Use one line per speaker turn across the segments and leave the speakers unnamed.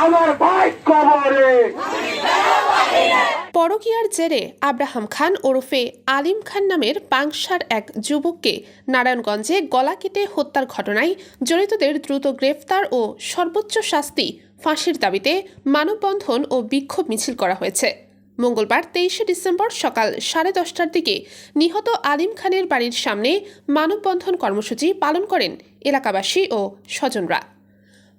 আমার ভাই কবরে।
পরকীয়ার জেরে আব্রাহাম খান ওরফে আলিম খান নামের পাংশার এক যুবককে নারায়ণগঞ্জে গলা কেটে হত্যার ঘটনায় জড়িতদের দ্রুত গ্রেফতার ও সর্বোচ্চ শাস্তি ফাঁসির দাবিতে মানববন্ধন ও বিক্ষোভ মিছিল করা হয়েছে। মঙ্গলবার 23শে ডিসেম্বর সকাল 10:30টার দিকে নিহত আলিম খানের বাড়ির সামনে মানববন্ধন কর্মসূচি পালন করেন এলাকাবাসী ও স্বজনরা।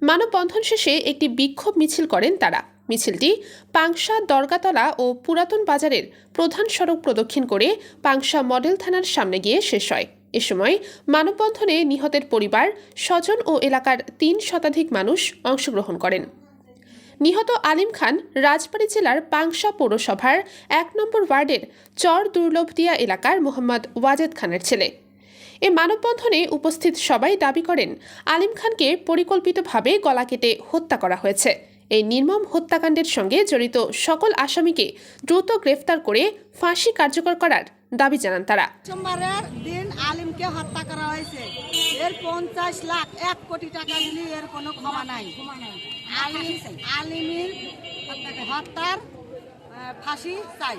মানববন্ধন শেষে একটি বিক্ষোভ মিছিল করেন তারা। মিছিলটি পাংশা দরগাতলা ও পুরাতন বাজারের প্রধান সড়ক প্রদক্ষিণ করে পাংশা মডেল থানার সামনে গিয়ে শেষ হয়। এ সময় মানববন্ধনে নিহতের পরিবার, স্বজন ও এলাকার 3 শতাধিক মানুষ অংশগ্রহণ করেন। নিহত আলিম খান রাজবাড়ী জেলার পাংশা পৌরসভার 1 নম্বর ওয়ার্ডের চর দুর্লভদিয়া এলাকার মোহাম্মদ ওয়াজেদ খানের ছেলে। এ মানববন্ধনে উপস্থিত সবাই দাবি করেন আলিম খানকে পরিকল্পিতভাবে গলা কেটে হত্যা করা হয়েছে। এই নির্মম হত্যাকাণ্ডের সঙ্গে জড়িত সকল আসামিকে দ্রুত গ্রেফতার করে ফাঁসি কার্যকর করার দাবি জানান তারা।
সোমবারের দিন আলিমকে হত্যা করা হয়েছে। এর 50 লাখ 1 কোটি টাকা দিলে এর কোনো ক্ষমা নাই। আলিমের হত্যার ফাঁসি চাই।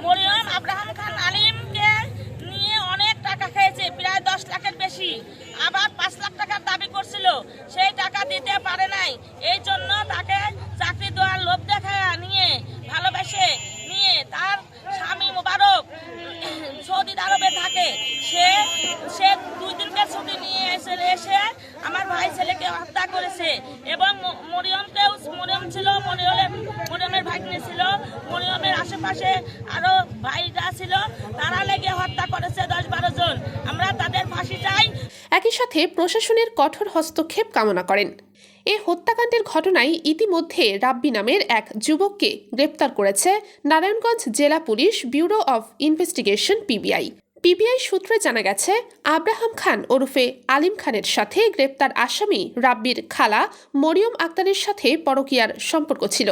মরিয়ম আব্রাহাম খান আলিমকে নিয়ে অনেক টাকা খেয়েছে, প্রায় 10 লাখের বেশি। আবার 5 লাখ টাকার দাবি করছিল, সেই টাকা দিতে পারে নাই। এই জন্য তাকে চাকরি দেওয়ার লোভ দেখায় নিয়ে ভালোবেসে নিয়ে তার স্বামী মোবারক সৌদি আরবে থাকে। সে 2 দিনকার ছুটি নিয়ে এসে আমার ভাই ছেলেকে হত্যা করেছে এবং মরিয়ম ছিল, মরিয়মের ভাগ্নে ছিল, মরিয়মের আশেপাশে আরো ভাইরা ছিল, তারা লেগে হত্যা করেছে 10-12 জন। আমরা তাদের ফাঁসি চাই।
একই সাথে প্রশাসনের কঠোর হস্তক্ষেপ কামনা করেন। এ হত্যাকাণ্ডের ঘটনায় ইতিমধ্যে রাব্বি নামের এক যুবককে গ্রেপ্তার করেছে নারায়ণগঞ্জ জেলা police bureau of investigation PBI. সূত্রে জানা গেছে আব্রাহাম খান ওরফে আলিম খানের সাথে গ্রেপ্তার আসামি রাব্বির খালা মরিয়ম আক্তারের সাথে পরকীয়ার সম্পর্ক ছিল।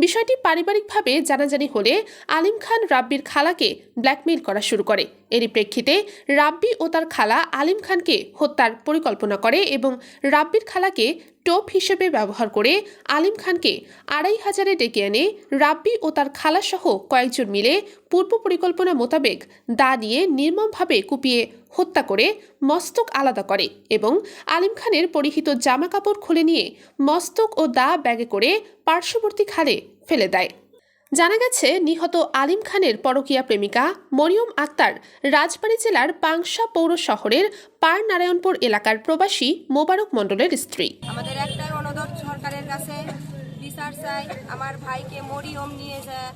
বিষয়টি পারিবারিকভাবে জানাজানি হলে আলিম খান রাব্বির খালাকে ব্ল্যাকমেইল করা শুরু করে। এরই প্রেক্ষিতে রাব্বি ও তার খালা আলিম খানকে হত্যার পরিকল্পনা করে এবং রাব্বির খালাকে টোপ হিসেবে ব্যবহার করে আলিম খানকে 2500-এ ডেকে এনে রাব্বি ও তার খালাসহ কয়েকজন মিলে পূর্ব পরিকল্পনা মোতাবেক দা নিয়ে নির্মমভাবে কুপিয়ে হত্যা করে মস্তক আলাদা করে এবং আলিম খানের পরিহিত জামা কাপড় খুলে নিয়ে মস্তক ও দা ব্যাগে করে পার্শ্ববর্তী খালে ফেলে দেয়। জানা গেছে নিহত আলিম খানের পরকীয়া প্রেমিকা মরিয়ম আক্তার রাজবাড়ী জেলার পাংশা পৌর শহরের পার নারায়ণপুর এলাকার প্রবাসী মোবারক মণ্ডলের স্ত্রী।
আমাদের একটাই অনুরোধ সরকারের কাছে, বিচার চাই। আমার ভাইকে মরিয়ম নিয়ে যায়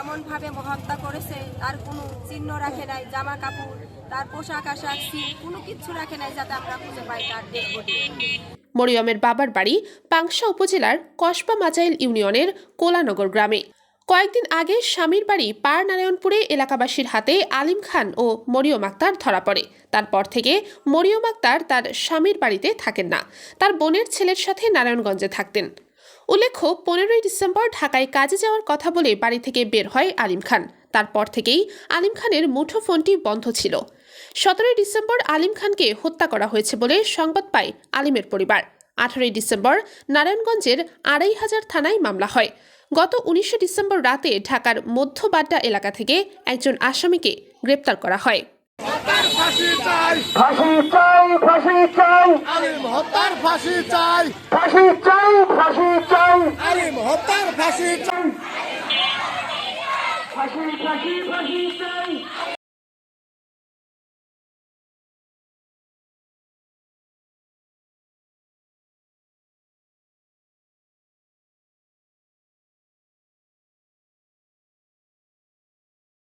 এমনভাবে হত্যা করেছে, তার কোনো চিহ্ন রাখে নাই, জামা কাপড়, তার পোশাক আশাক, কোনো কিছু রাখে নাই যাতে আমরা খুঁজে পাই তার ডেড বডি।
মরিয়মের বাবার বাড়ি পাংশা উপজেলার কসবা মাজাইল ইউনিয়নের কোলানগর গ্রামে। কয়েকদিন আগে স্বামীর বাড়ি পার নারায়ণপুরে এলাকাবাসীর হাতে আলিম খান ও মরিয়ম আক্তার ধরা পড়ে। তারপর থেকে মরিয়ম আক্তার তার স্বামীর বাড়িতে থাকেন না, তার বোনের ছেলের সাথে নারায়ণগঞ্জে থাকতেন। উল্লেখ্য 15ই ডিসেম্বর ঢাকায় কাজে যাওয়ার কথা বলে বাড়ি থেকে বের হয় আলিম খান। তারপর থেকেই আলিম খানের মুঠোফোনটি বন্ধ ছিল। 17ই ডিসেম্বর আলিম খানকে হত্যা করা হয়েছে বলে সংবাদ পায় আলিমের পরিবার। 18ই ডিসেম্বর নারায়ণগঞ্জের 2500 থানায় মামলা হয়। গত 19শে ডিসেম্বর রাতে ঢাকার মধ্যবাড্ডা এলাকা থেকে একজন আসামিকে গ্রেপ্তার করা হয়।
ফাঁসি চাই, ফাঁসি চাই, ফাঁসি চাই,
আলিম হত্যার ফাঁসি চাই,
ফাঁসি চাই, ফাঁসি চাই,
আলিম হত্যার ফাঁসি চাই,
ফাঁসি, ফাঁসি, ফাঁসি চাই।